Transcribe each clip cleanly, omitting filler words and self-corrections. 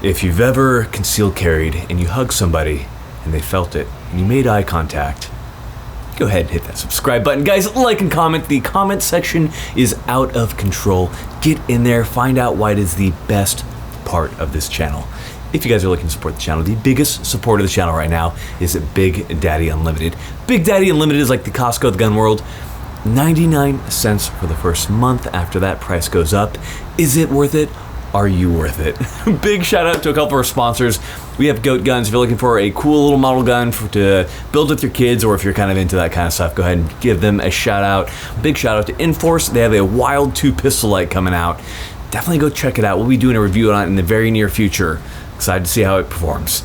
If you've ever concealed carried and you hugged somebody and they felt it and you made eye contact, go ahead and hit that subscribe button. Guys, like and comment. The comment section is out of control. Get in there, find out why it is the best part of this channel. If you guys are looking to support the channel, the biggest support of the channel right now is Big Daddy Unlimited. Big Daddy Unlimited is like the Costco of the gun world. 99 cents for the first month. After that, price goes up. Is it worth it? Are you worth it? Big shout out to a couple of our sponsors. We have Goat Guns. If you're looking for a cool little model gun to build with your kids, or if you're kind of into that kind of stuff, go ahead and give them a shout out. Big shout out to Enforce. They have a Wild 2 pistol light coming out. Definitely go check it out. We'll be doing a review on it in the very near future. Excited to see how it performs.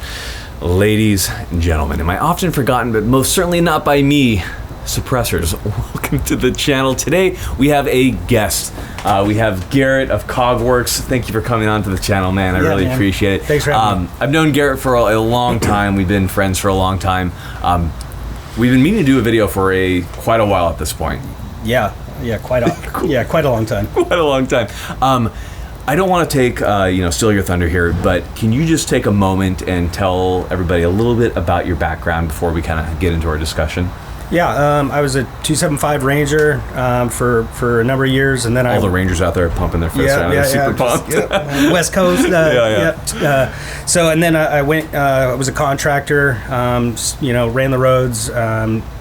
Ladies and gentlemen, am I often forgotten, but most certainly not by me, suppressors, welcome to the channel. Today we have a guest. We have Garrett of KAGWERKS. Thank you for coming on to the channel, man. I really appreciate it. Thanks for having me. I've known Garrett for a long time. We've been friends for a long time. We've been meaning to do a video for quite a while at this point. Quite a long time. Quite a long time. I don't want to take steal your thunder here, but can you just take a moment and tell everybody a little bit about your background before we kind of get into our discussion? I was a 275 Ranger for a number of years, and then all the Rangers out there pumping their fists around, super pumped. West Coast. So, and then I went. I was a contractor. Ran the roads.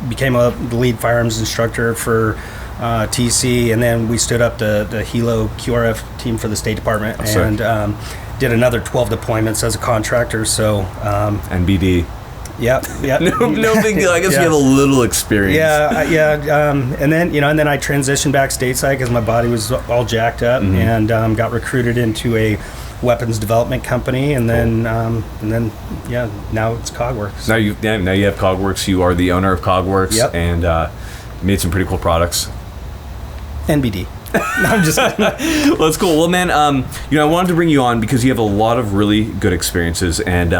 Became the lead firearms instructor for TC, and then we stood up the Helo QRF team for the State Department, and did another 12 deployments as a contractor. So NBD. Yep. No big deal. I guess you have a little experience. And then I transitioned back stateside because my body was all jacked up, and got recruited into a weapons development company, and then now it's KAGWERKS. Now you have KAGWERKS. You are the owner of KAGWERKS, and made some pretty cool products. NBD. No, I'm just well, that's cool. Well, man, I wanted to bring you on because you have a lot of really good experiences, and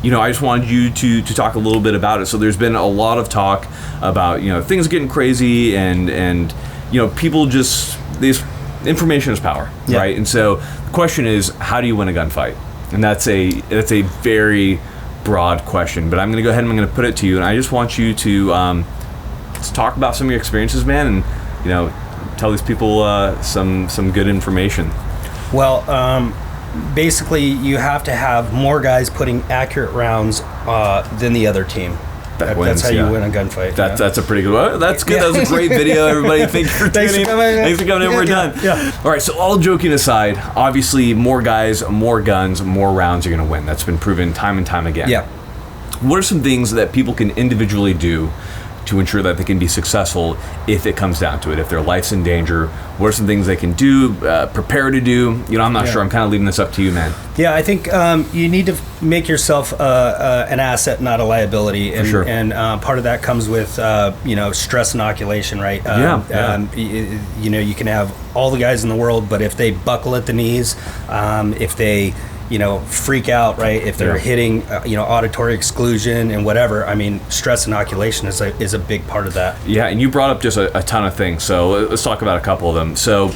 I just wanted you to talk a little bit about it. So there's been a lot of talk about, things getting crazy and people this information is power, right? And so the question is, how do you win a gunfight? And that's a very broad question, but I'm going to go ahead and I'm going to put it to you. And I just want you to talk about some of your experiences, man, and, tell these people some good information. Well, basically, you have to have more guys putting accurate rounds than the other team. That's how you win a gunfight. That's a pretty good one. That's good. That was a great video, everybody. Thank you for tuning in. Thanks for coming in. We're done. All right, so all joking aside, obviously more guys, more guns, more rounds are going to win. That's been proven time and time again. Yeah. What are some things that people can individually do to ensure that they can be successful if it comes down to it, if their life's in danger? What are some things they can do, prepare to do? I'm not sure. I'm kind of leaving this up to you, man. Yeah, I think you need to make yourself an asset, not a liability. And, For sure. And part of that comes with, stress inoculation, right? You can have all the guys in the world, but if they buckle at the knees, if they freak out, right? If they're hitting, auditory exclusion and whatever, stress inoculation is a big part of that. Yeah, and you brought up just a ton of things. So let's talk about a couple of them. So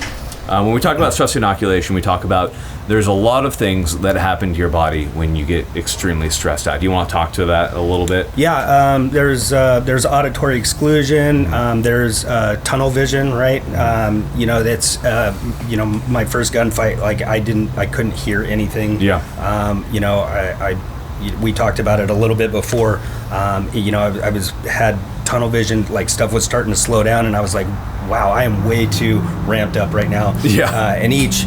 when we talk about stress inoculation, we talk about there's a lot of things that happen to your body when you get extremely stressed out. Do you want to talk to that a little bit? Yeah, there's auditory exclusion. There's tunnel vision, right? That's my first gunfight. Like I couldn't hear anything. Yeah. We talked about it a little bit before. I had tunnel vision. Like stuff was starting to slow down, and I was like, wow, I am way too ramped up right now. Yeah. And each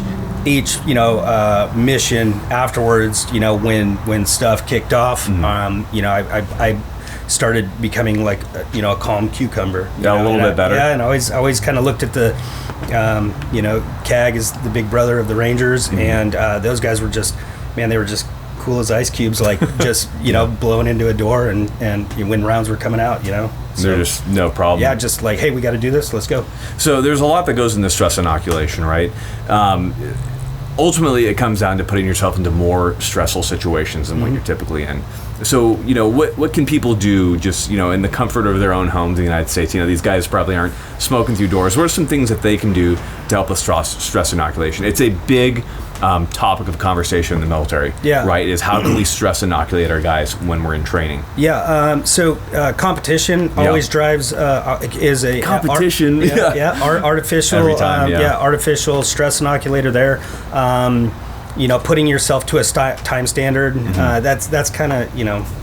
mission afterwards, when stuff kicked off, I started becoming like a calm cucumber. A little bit better. Yeah, and I always kind of looked at the CAG is the big brother of the Rangers, and those guys were just cool as ice cubes, like just blowing into a door, and when rounds were coming out, So, they're just no problem. Yeah, just like, hey, we got to do this. Let's go. So there's a lot that goes into stress inoculation, right? Ultimately, it comes down to putting yourself into more stressful situations than what you're typically in. So, what can people do just, in the comfort of their own homes in the United States? These guys probably aren't smoking through doors. What are some things that they can do to help with stress inoculation? It's a big topic of conversation in the military. Yeah. Right. Is how can we stress inoculate our guys when we're in training? Yeah. So competition always drives is a competition. Artificial. Every time, artificial stress inoculator there. Putting yourself to a time standard. That's kind of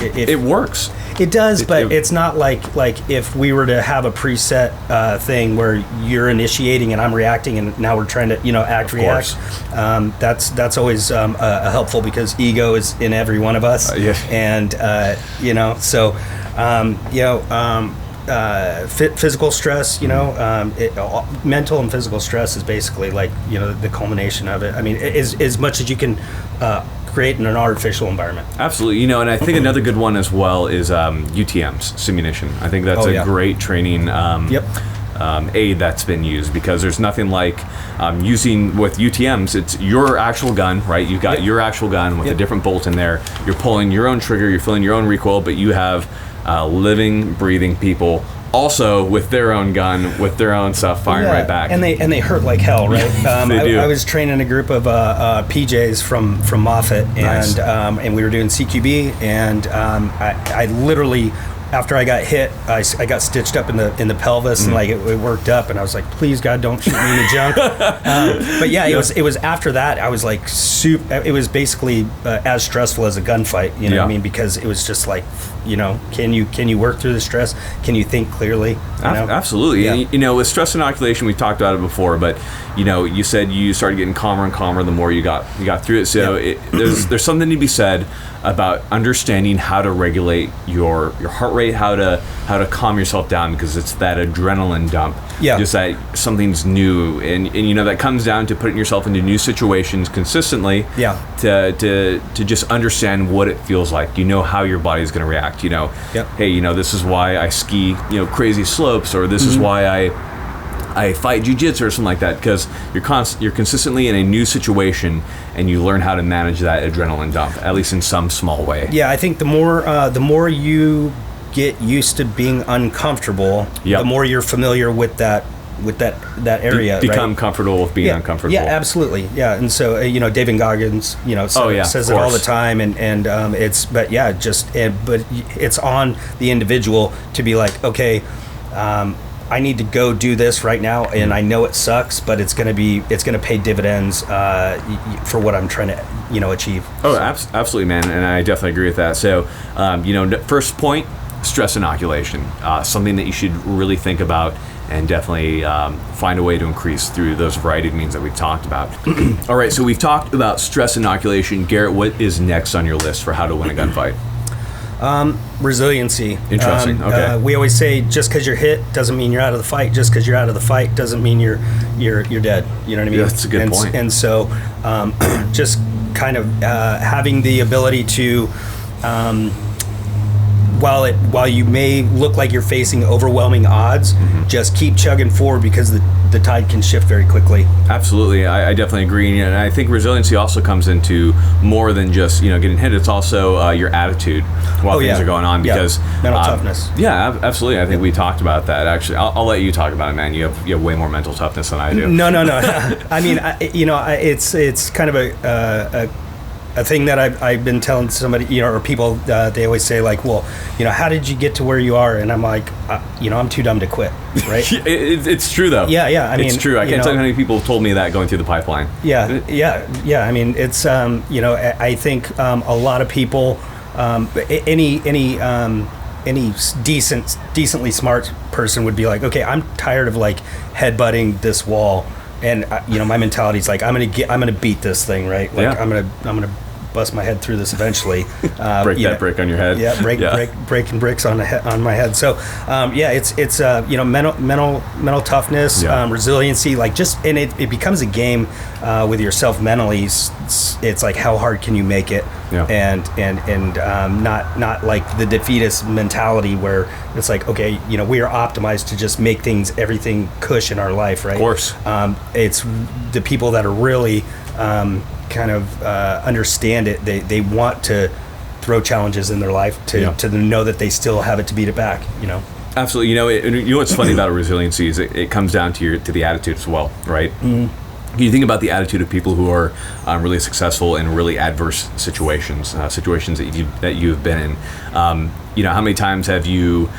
it works. It does, but it's not like if we were to have a preset thing where you're initiating and I'm reacting, and now we're trying to act react. That's always helpful because ego is in every one of us, and physical stress, mental and physical stress is basically the culmination of it. I mean, as much as you can create in an artificial environment. Absolutely, and I think another good one as well is UTMs, simunition. I think that's a great training aid that's been used, because there's nothing like using with UTMs. It's your actual gun, right? You've got your actual gun with a different bolt in there. You're pulling your own trigger, you're filling your own recoil, but you have living, breathing people also with their own gun, with their own stuff, firing right back. And they hurt like hell, right? They do. I was training a group of PJs from Moffett, Nice. and we were doing CQB, and I literally, after I got hit, I got stitched up in the pelvis, and it worked up, and I was like, please God, don't shoot me in the junk. But it was after that I was like it was basically as stressful as a gunfight, what I mean, because it was just like, can you work through the stress? Can you think clearly? Absolutely. Yeah. With stress inoculation, we talked about it before, but you said you started getting calmer and calmer the more you got through it. So there's something to be said about understanding how to regulate your heart rate, how to calm yourself down, because it's that adrenaline dump. Yeah. Just that something's new, and that comes down to putting yourself into new situations consistently. Yeah. To just understand what it feels like. How your body's going to react. Hey, this is why I ski, crazy slopes, or this is why I fight jujitsu or something like that, because you're consistently in a new situation, and you learn how to manage that adrenaline dump, at least in some small way. Yeah, I think the more you get used to being uncomfortable, the more you're familiar with that area. Become comfortable with being uncomfortable. Yeah, absolutely. Yeah, and so David Goggins, says it all the time, and but it's on the individual to be like, okay, I need to go do this right now, and I know it sucks, but it's going to pay dividends for what I'm trying to achieve. Oh, absolutely, man, and I definitely agree with that. So, first point, stress inoculation, something that you should really think about, and definitely find a way to increase through those variety of means that we've talked about. All right, so we've talked about stress inoculation. Garrett, what is next on your list for how to win a gunfight? Resiliency. Interesting. Okay. We always say just because you're hit doesn't mean you're out of the fight. Just because you're out of the fight doesn't mean you're dead. You know what I mean? Yeah, that's a good point. And so, just kind of having the ability to, while you may look like you're facing overwhelming odds, just keep chugging forward, because the tide can shift very quickly. Absolutely, I definitely agree, and I think resiliency also comes into more than just getting hit. It's also your attitude while things are going on, because mental toughness. Yeah, absolutely. I think we talked about that. Actually, I'll let you talk about it, man. You have way more mental toughness than I do. No. I mean, it's kind of a thing that I've been telling somebody, or people, they always say like, well, how did you get to where you are? And I'm like, I'm too dumb to quit, right? It's true though. Yeah. I mean, it's true. I can't tell you how many people have told me that going through the pipeline. Yeah. I mean, it's, I think a lot of people, any decently smart person would be like, okay, I'm tired of like headbutting this wall. And my mentality is like, I'm gonna beat this thing, right? Like I'm gonna bust my head through this eventually. Break that brick on your head. Yeah, breaking bricks on my head. So it's mental toughness, resiliency, like and it becomes a game with yourself mentally. It's like, how hard can you make it? And not like the defeatist mentality where it's like, okay, we are optimized to just make everything cush in our life, right? Of course. It's the people that are really kind of understand it. They want to throw challenges in their life to know that they still have it to beat it back. Absolutely. What's funny about resiliency is it comes down to the attitude as well, right? you think about the attitude of people who are really successful in really adverse situations that you've been in. How many times have you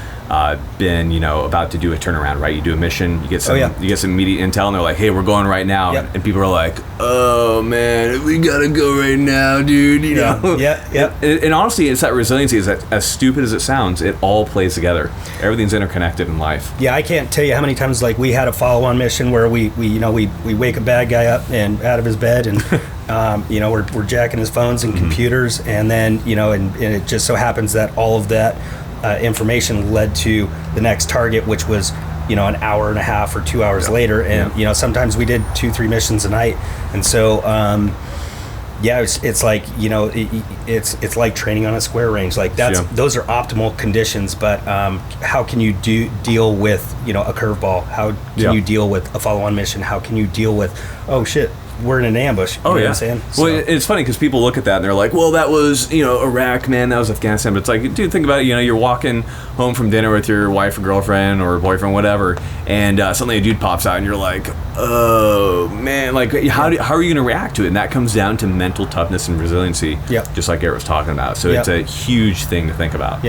been about to do a turnaround, right? You do a mission, you get some immediate intel, and they're like, hey, we're going right now. And people are like, oh man, we gotta go right now, dude. You know? And honestly, it's that resiliency. Is that as stupid as it sounds, it all plays together. Everything's interconnected in life. I can't tell you how many times like we had a follow-on mission where we wake a bad guy up and out of his bed and we're jacking his phones and computers, and then and it just so happens that all of that information led to the next target, which was an hour and a half or 2 hours later, and sometimes we did 2-3 missions a night, and so it's like it's like training on a square range. Like those are optimal conditions, but how can you deal with a curveball? How can you deal with a follow-on mission? How can you deal with, oh shit, we're in an ambush? You know what I'm saying? Well, it's funny because people look at that and they're like, well, that was Iraq, man, that was Afghanistan. But it's like, dude, think about it. You're walking home from dinner with your wife or girlfriend or boyfriend, whatever, and suddenly a dude pops out and you're like, oh man, like how are you going to react to it? And that comes down to mental toughness and resiliency, just like Garrett was talking about. So it's a huge thing to think about.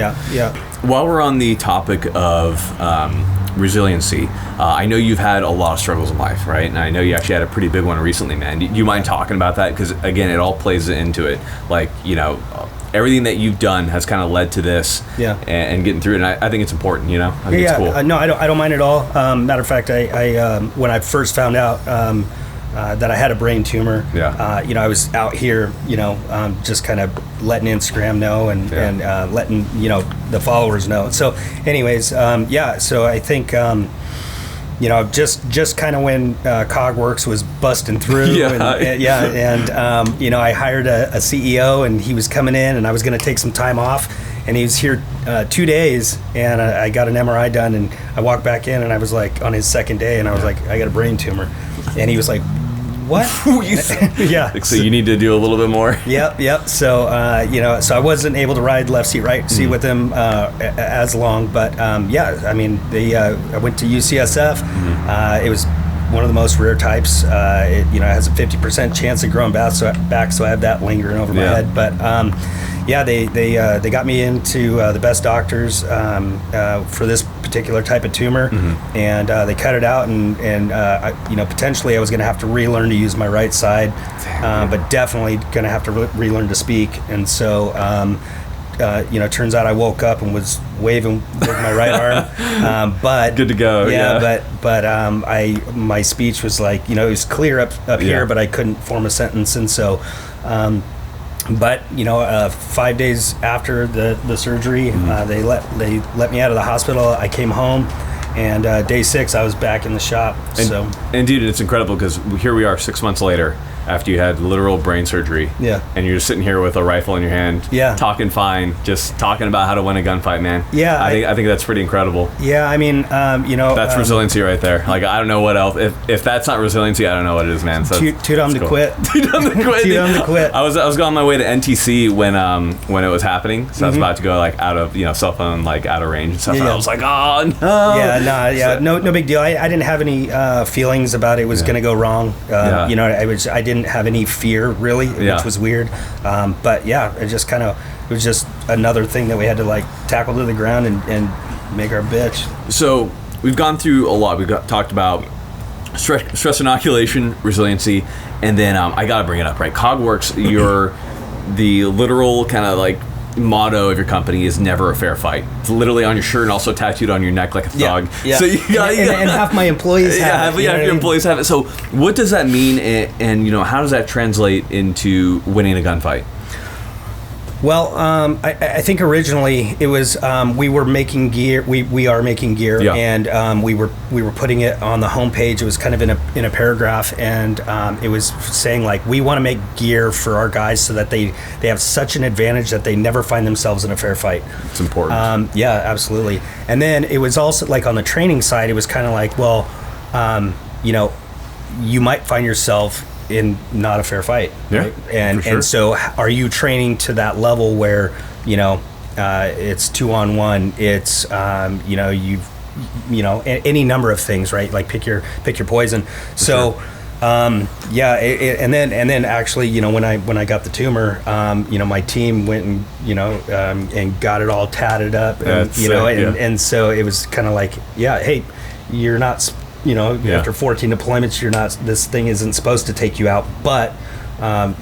While we're on the topic of resiliency, I know you've had a lot of struggles in life, right? And I know you actually had a pretty big one recently, man. Do you mind talking about that? Because again, it all plays into it. Like, everything that you've done has kind of led to this, and getting through it. And I think it's important, I think it's cool. No, I don't mind at all. Matter of fact, I when I first found out that I had a brain tumor, I was out here, just kind of letting Instagram know and letting the followers know. So anyways, so I think just kind of when KAGWERKS was busting through, I hired a CEO, and he was coming in, and I was going to take some time off, and he was here 2 days, and I got an MRI done, and I walked back in, and I was like on his second day, and I was like, I got a brain tumor, and he was like, what? So you need to do a little bit more. Yep. So so I wasn't able to ride left seat, right seat with him as long, but I went to UCSF. It was one of the most rare types. It has a 50% chance of growing back, so I have that lingering over my head. But they got me into the best doctors for this particular type of tumor, and they cut it out, and potentially I was going to have to relearn to use my right side, but definitely going to have to relearn to speak. And so turns out I woke up and was waving with my right arm, but good to go. But my speech was like, it was clear up here, but I couldn't form a sentence, and so. But 5 days after the surgery, they let me out of the hospital. I came home, and day 6 I was back in the shop. And dude, it's incredible because here we are 6 months later after you had literal brain surgery. And you're just sitting here with a rifle in your hand, talking fine, just talking about how to win a gunfight, man. I think that's pretty incredible. I mean, that's resiliency right there. Like, I don't know what else. If that's not resiliency, I don't know what it is, man. So too dumb to quit. Too dumb to quit. Too dumb to quit. I was going my way to NTC when it was happening. So I was about to go like out of cell phone, like out of range and stuff. And I was like, oh no. No big deal. I didn't have any feelings about it was going to go wrong. I didn't have any fear really, which was weird. But it was just another thing that we had to like tackle to the ground and make our bitch. So we've gone through a lot. We've talked about stress inoculation, resiliency, and then I gotta bring it up, right? KAGWERKS, the literal kind of like motto of your company is never a fair fight. It's literally on your shirt and also tattooed on your neck like a thug. So and half my employees have it. Your employees have it. So what does that mean, and how does that translate into winning a gunfight? Well, I think originally it was we were making gear. We are making gear, and we were putting it on the homepage. It was kind of in a paragraph, and it was saying like, we want to make gear for our guys so that they have such an advantage that they never find themselves in a fair fight. It's important. Absolutely. And then it was also like on the training side, it was kind of like, well, you might find yourself in not a fair fight, right? And so are you training to that level where it's 2-on-1, it's any number of things, right? Like pick your poison. So And then actually, you know, when I got the tumor, you know, my team went and, you know, and got it all tatted up, and That's sick, and so it was kind of like, yeah, hey, you're not, you know, after 14 deployments, you're not, this thing isn't supposed to take you out, but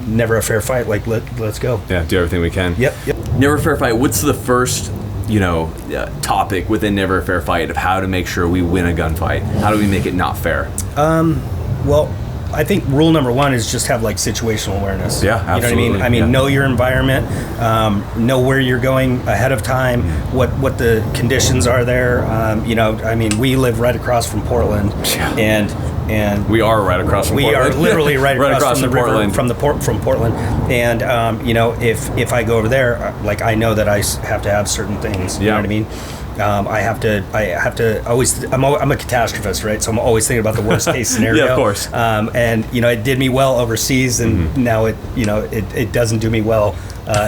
never a fair fight. Like let's go. Yeah, do everything we can. Yep. Never a fair fight. What's the first, you know, topic within Never a Fair Fight of how to make sure we win a gunfight? How do we make it not fair? Well, I think rule number one is just have like situational awareness. Yeah, absolutely. You know what I mean? I mean, know your environment, know where you're going ahead of time, what the conditions are there. You know, I mean, we live right across from Portland, and we are right across from Portland. We are literally right across from the Portland. river, from Portland. And you know, if I go over there, like I know that I have to have certain things. You know what I mean? I have to always, I'm a catastrophist, right? So I'm always thinking about the worst case scenario. Yeah, of course. And you know, it did me well overseas, and now it doesn't do me well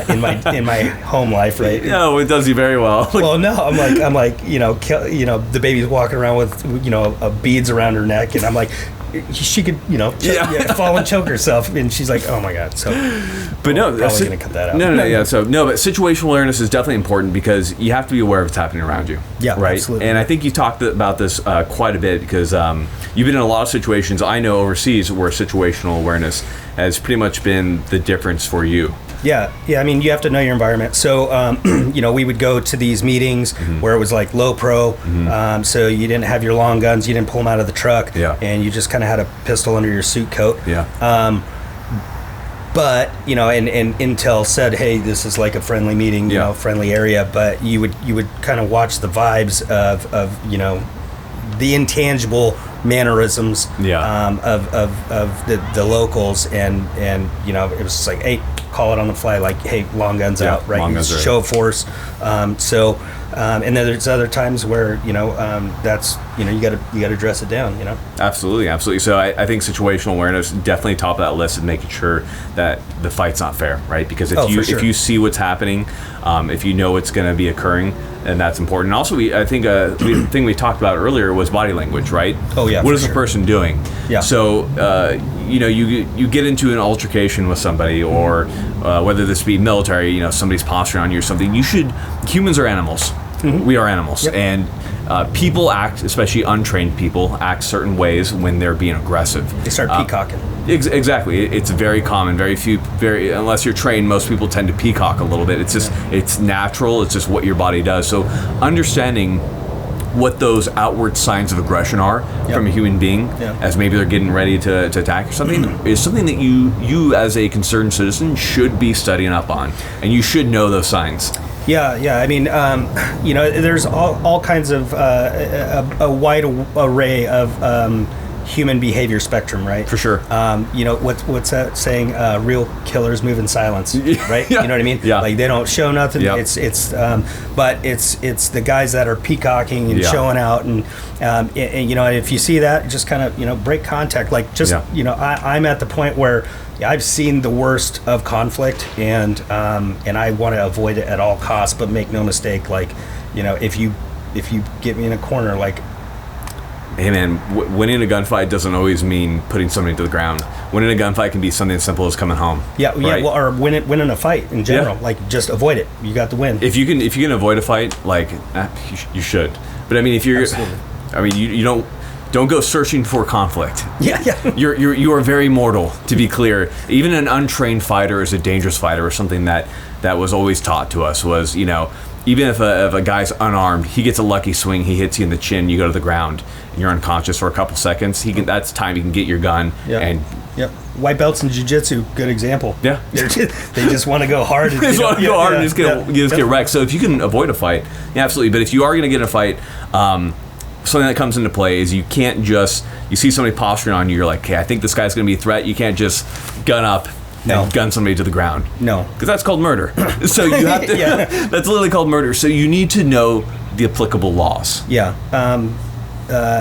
in my home life, right? No, it does you very well. Well, no, I'm like you know, the baby's walking around with, you know, beads around her neck, and I'm like, she could, you know, fall and choke herself, and she's like, oh my god. So, but no, I'm probably gonna cut that out. No, yeah. So no, but situational awareness is definitely important because you have to be aware of what's happening around you. Yeah, right. Absolutely. And I think you talked about this quite a bit because you've been in a lot of situations I know overseas where situational awareness has pretty much been the difference for you. Yeah. I mean, you have to know your environment. So, you know, we would go to these meetings where it was like low pro. So you didn't have your long guns, you didn't pull them out of the truck, and you just kind of had a pistol under your suit coat. But you know, and Intel said, hey, this is like a friendly meeting, you know, friendly area. But you would kind of watch the vibes of you know, the intangible mannerisms of the locals, and you know, it was just like, hey, call it on the fly, like, hey, long guns out, right? Show of force. And then there's other times where, you know, that's, you know, you got to dress it down, you know. Absolutely. So I think situational awareness definitely top of that list of making sure that the fight's not fair, right? Because if you see what's happening, if you know what's going to be occurring, and that's important. And also, I think the thing we talked about earlier was body language, right? Oh yeah. What is the person doing? Yeah. So you know, you get into an altercation with somebody, or whether this be military, you know, somebody's posturing on you or something. Humans are animals. We are animals, and people act, especially untrained people, act certain ways when they're being aggressive. They start peacocking. Exactly. It's very common. Unless you're trained, most people tend to peacock a little bit. It's just, it's natural. It's just what your body does. So understanding what those outward signs of aggression are from a human being, as maybe they're getting ready to attack or something, is something that you as a concerned citizen should be studying up on, and you should know those signs. Yeah. I mean, you know, there's all kinds of a wide array of human behavior spectrum, right? For sure. You know, what's that saying? Real killers move in silence, right? You know what I mean? Yeah. Like they don't show nothing. But it's the guys that are peacocking and showing out, and you know, if you see that, just kind of, you know, break contact. Like just you know, I'm at the point where I've seen the worst of conflict, and I want to avoid it at all costs. But make no mistake, like, you know, if you get me in a corner, like, hey man, winning a gunfight doesn't always mean putting somebody to the ground. Winning a gunfight can be something as simple as coming home. Right? Well, or winning a fight in general. Like, just avoid it. You got the win. If you can avoid a fight, like, you should. But I mean, if you're, Absolutely. I mean, you don't go searching for conflict. Yeah. You are very mortal, to be clear. Even an untrained fighter is a dangerous fighter, or something that was always taught to us was, you know, even if a guy's unarmed, he gets a lucky swing, he hits you in the chin, you go to the ground, and you're unconscious for a couple seconds. That's time you can get your gun. White belts in jiu-jitsu, good example. Yeah. They just want to go hard. They just want to go hard and just get wrecked. So if you can avoid a fight, absolutely. But if you are going to get in a fight, something that comes into play is you can't just, you see somebody posturing on you, you're like, okay, I think this guy's going to be a threat. You can't just gun up and gun somebody to the ground. No. Because that's called murder. So you have to, that's literally called murder. So you need to know the applicable laws. Yeah.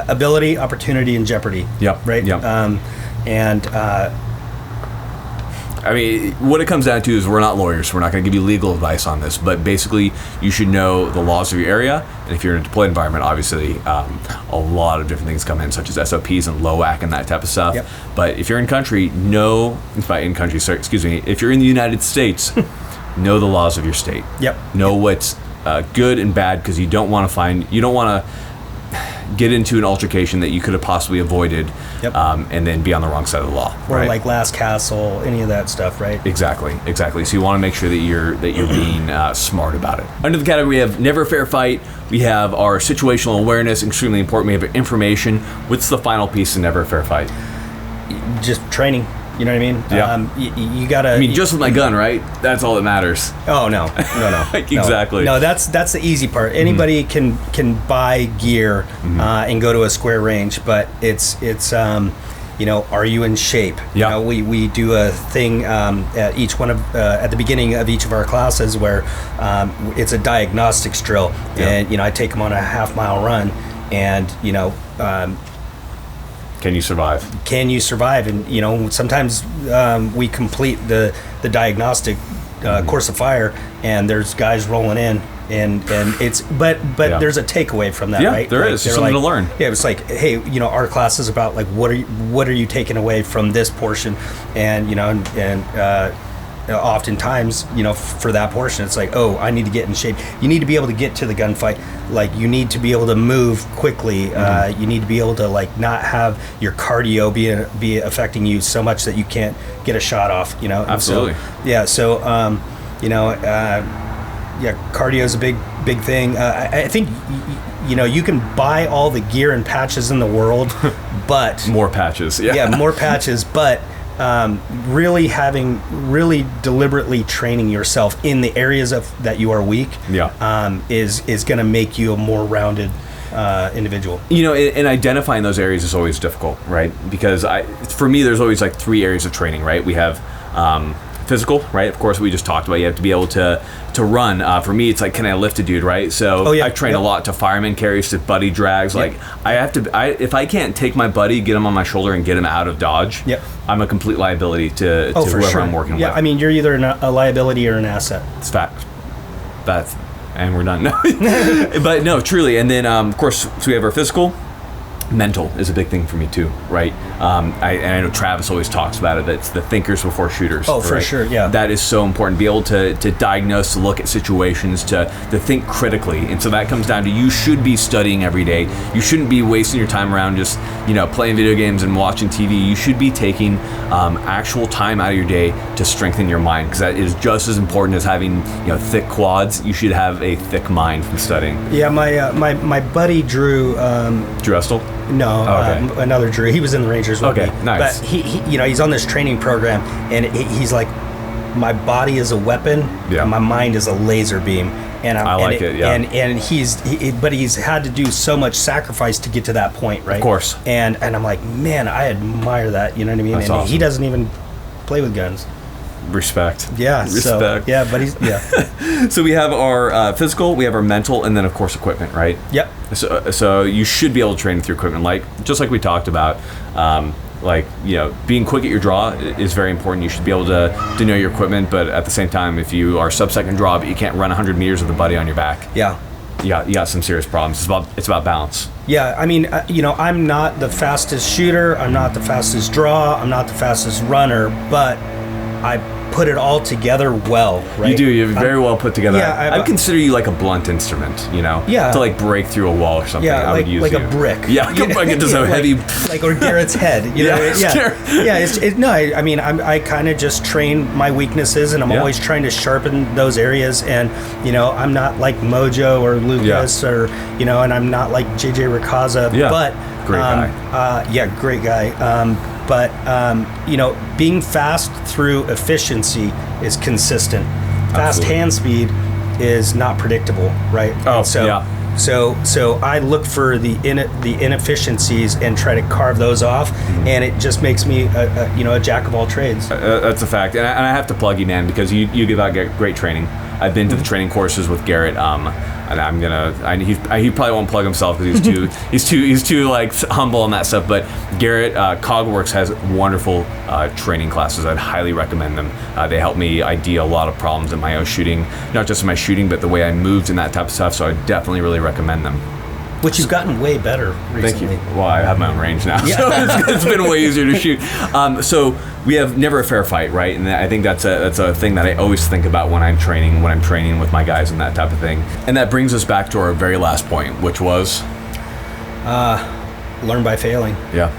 Ability, opportunity, and jeopardy. Yep. Right? Yep. And I mean, what it comes down to is we're not lawyers. We're not going to give you legal advice on this, but basically you should know the laws of your area. And if you're in a deployed environment, obviously a lot of different things come in, such as SOPs and LOAC and that type of stuff. Yep. But if you're in country, if you're in the United States, know the laws of your state. Yep. Know what's good and bad, because you don't want to get into an altercation that you could have possibly avoided, yep. And then be on the wrong side of the law. Or right? like Last Castle, any of that stuff, right? Exactly. So you want to make sure that you're being smart about it. Under the category, we have never fair fight. We have our situational awareness, extremely important. We have information. What's the final piece in never fair fight? Just training. You know what I mean? Yeah. You gotta. I mean, just with my gun, right? That's all that matters. Oh no. Exactly. No, that's the easy part. Anybody can buy gear and go to a square range, but it's are you in shape? Yeah. We do a thing at the beginning of each of our classes where it's a diagnostics drill, and I take them on a half-mile run, and can you survive? And sometimes we complete the diagnostic course of fire, and there's guys rolling in, and it's but there's a takeaway from that, right? There is. There's something to learn. Yeah, it's like, hey, our class is about like what are you taking away from this portion, and oftentimes, for that portion, it's like, oh, I need to get in shape. You need to be able to get to the gunfight. Like, you need to be able to move quickly. You need to be able to not have your cardio be affecting you so much that you can't get a shot off. Absolutely. Cardio is a big thing. I think you can buy all the gear and patches in the world, but more patches. More patches, but really deliberately training yourself in the areas that you are weak is going to make you a more rounded individual. And identifying those areas is always difficult, right? Because for me, there's always like 3 areas of training, right? We have physical, right? Of course, we just talked about you have to be able to run. For me, it's like, can I lift a dude, right? So I train a lot to fireman carries, to buddy drags. Like if I can't take my buddy, get him on my shoulder and get him out of dodge, I'm a complete liability to whoever I'm working with. I mean, you're either a liability or an asset. It's fact. And we're done. No. But no, truly. And then, of course, so we have our physical. Mental is a big thing for me too, right? I know Travis always talks about it. It's the thinkers before shooters. Oh, for sure, yeah. That is so important. Be able to diagnose, to look at situations, to think critically. And so that comes down to, you should be studying every day. You shouldn't be wasting your time around just playing video games and watching TV. You should be taking actual time out of your day to strengthen your mind, because that is just as important as having thick quads. You should have a thick mind from studying. Yeah, my buddy Drew. Drew Estel? No, another Drew. He was in the Rangers with me. Nice. But he he's on this training program, and he's like, my body is a weapon, and my mind is a laser beam. And And he's had to do so much sacrifice to get to that point, right? Of course. And I'm like, man, I admire that. You know what I mean? That's and awesome. He doesn't even play with guns. Respect. Yeah. Respect. So, but he's So we have our physical, we have our mental, and then of course equipment, right? Yep. So you should be able to train with your equipment, just like we talked about. Being quick at your draw is very important. You should be able to know your equipment, but at the same time, if you are sub-second draw, but you can't run 100 meters with a buddy on your back, you got some serious problems. It's about balance. Yeah, I mean, I'm not the fastest shooter. I'm not the fastest draw. I'm not the fastest runner, but I put it all together well, right? You do. You're very well put together. Yeah, I would consider you like a blunt instrument, Yeah. To like break through a wall or something. Yeah, I would use like you. a brick. Yeah, like just a heavy. Or Garrett's head. I kind of just train my weaknesses, and I'm always trying to sharpen those areas. And I'm not like Mojo or Lucas or and I'm not like JJ Ricazza. Yeah. But great guy. Great guy. But being fast through efficiency is consistent. Fast hand speed is not predictable, right? Oh, So I look for the inefficiencies and try to carve those off, and it just makes me a jack of all trades. That's a fact, and I have to plug you, man, because you give out great training. I've been to the training courses with Garrett. And he probably won't plug himself because he's too like humble on that stuff. But Garrett, KAGWERKS has wonderful training classes. I'd highly recommend them. They help me ID a lot of problems in my own shooting, not just in my shooting, but the way I moved and that type of stuff. So I definitely really recommend them. Which you've gotten way better recently. Thank you. Well, I have my own range now, so it's been way easier to shoot. So we have never a fair fight, right? And I think that's a thing that I always think about when I'm training with my guys and that type of thing. And that brings us back to our very last point, which was learn by failing. Yeah,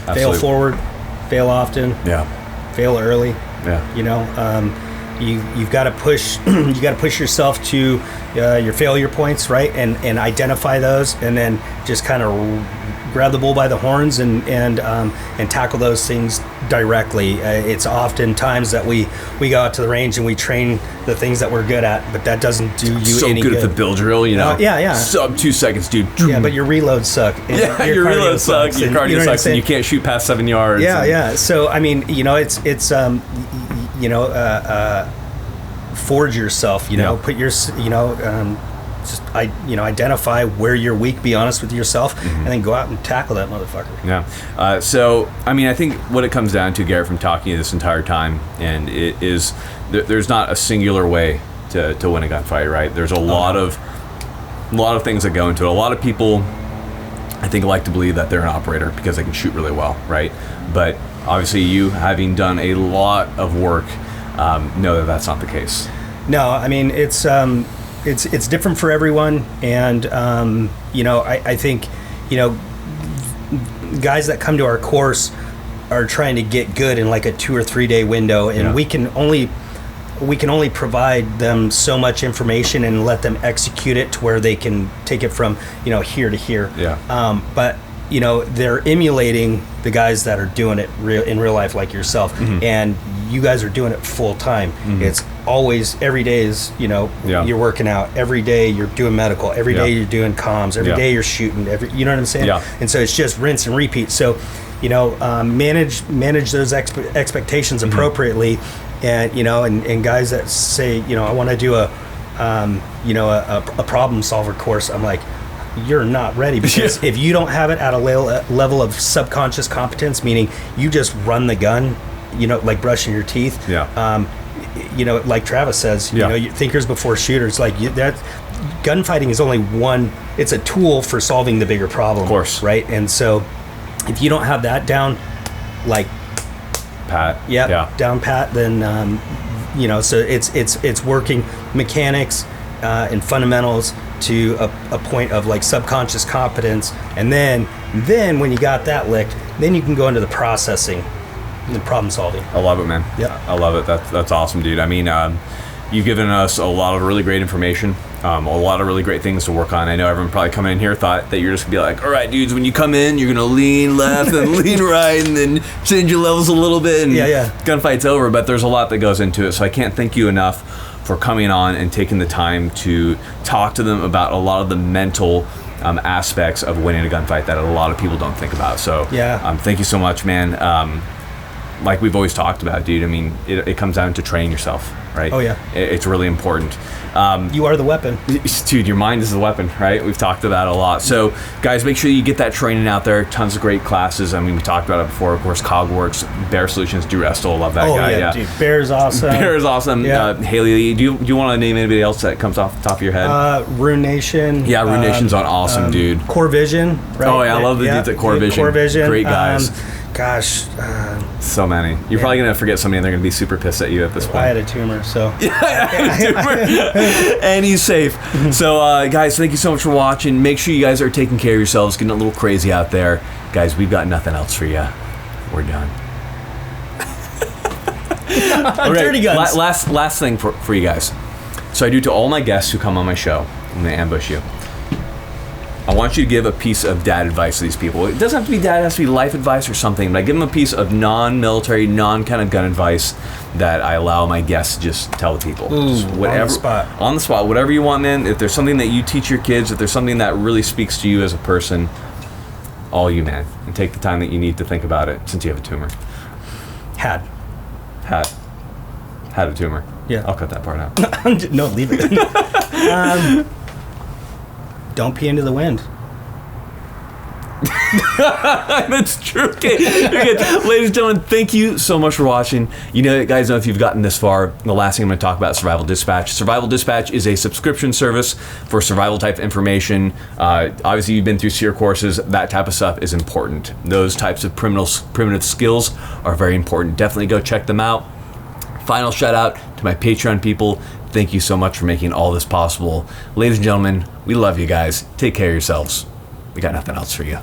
absolutely. Fail forward, fail often. Yeah, fail early. Yeah, you know. You've got to push. You got to push yourself to your failure points, right? And identify those, and then just kind of grab the bull by the horns and tackle those things directly. It's oftentimes that we go out to the range and we train the things that we're good at, but that doesn't do you so any good. So good at the build drill, you know. Yeah. Sub 2 seconds, dude. Yeah, but your reloads suck. Yeah, your reloads suck. Your cardio sucks, and you can't shoot past 7 yards. Yeah. So I mean, you know, it's forge yourself, put your, identify where you're weak, be honest with yourself, and then go out and tackle that motherfucker. Yeah. So, I mean, I think what it comes down to, Garrett, from talking to you this entire time, and it is, there's not a singular way to win a gunfight, right? There's a lot of things that go into it. A lot of people, I think, like to believe that they're an operator because they can shoot really well, right? But obviously, you having done a lot of work, know that that's not the case. No, I mean, it's different for everyone, and I think guys that come to our course are trying to get good in like a 2 or 3 day window, and we can only provide them so much information and let them execute it to where they can take it from here to here. But they're emulating the guys that are doing it in real life, like yourself, and you guys are doing it full time. It's always, every day is, you're working out, every day you're doing medical, every day you're doing comms, every day you're shooting, you know what I'm saying? And so it's just rinse and repeat. So, manage those expectations appropriately, and and guys that say, I want to do a problem solver course, I'm like, you're not ready, because if you don't have it at a level of subconscious competence, meaning you just run the gun, like brushing your teeth, like Travis says, thinkers before shooters, like that gunfighting is only one, it's a tool for solving the bigger problem, of course, right? And so if you don't have that down, like pat, down pat, then so it's working mechanics and fundamentals to a point of like subconscious competence, and then when you got that licked, then you can go into the processing and problem solving. I love it, man. I love it. That's awesome, dude. I mean, you've given us a lot of really great information, a lot of really great things to work on. I know everyone probably coming in here thought that you're just gonna be like, all right, dudes, when you come in, you're gonna lean left and lean right, and then change your levels a little bit, and gunfight's over. But there's a lot that goes into it, so I can't thank you enough for coming on and taking the time to talk to them about a lot of the mental aspects of winning a gunfight that a lot of people don't think about. So thank you so much, man. Like we've always talked about, dude, I mean, it comes down to training yourself, right? Oh, yeah. It's really important. You are the weapon. Dude, your mind is the weapon, right? We've talked about it a lot. So, guys, make sure you get that training out there. Tons of great classes. I mean, we talked about it before. Of course, KAGWERKS, Bear Solutions, Drew Estel, love that guy. Yeah, dude, Bear's awesome. Bear's awesome. Haley, do you want to name anybody else that comes off the top of your head? Rune Nation. Yeah, Rune Nation's awesome, dude. Core Vision. Right? Oh, yeah, I love the dudes at Core Vision. Core Vision. Great guys. Gosh. So many. You're probably going to forget somebody, and they're going to be super pissed at you at this point. I had a tumor, so. And he's safe. So, guys, thank you so much for watching. Make sure you guys are taking care of yourselves, getting a little crazy out there. Guys, we've got nothing else for you. We're done. Dirty guns. Last thing for you guys. So I do to all my guests who come on my show, I'm going to ambush you. I want you to give a piece of dad advice to these people. It doesn't have to be dad, it has to be life advice or something, but I give them a piece of non-military, non-kind of gun advice that I allow my guests to just tell the people. Whatever, on the spot, whatever you want, man. If there's something that you teach your kids, if there's something that really speaks to you as a person, all you, man. And take the time that you need to think about it, since you have a tumor. Had a tumor. Yeah. I'll cut that part out. No, leave it. Don't pee into the wind. That's true. Okay. Ladies and gentlemen, thank you so much for watching. You guys know if you've gotten this far, the last thing I'm going to talk about is Survival Dispatch. Survival Dispatch is a subscription service for survival type information. Obviously, you've been through SERE courses. That type of stuff is important. Those types of primitive skills are very important. Definitely go check them out. Final shout out to my Patreon people. Thank you so much for making all this possible. Ladies and gentlemen, we love you guys. Take care of yourselves. We got nothing else for you.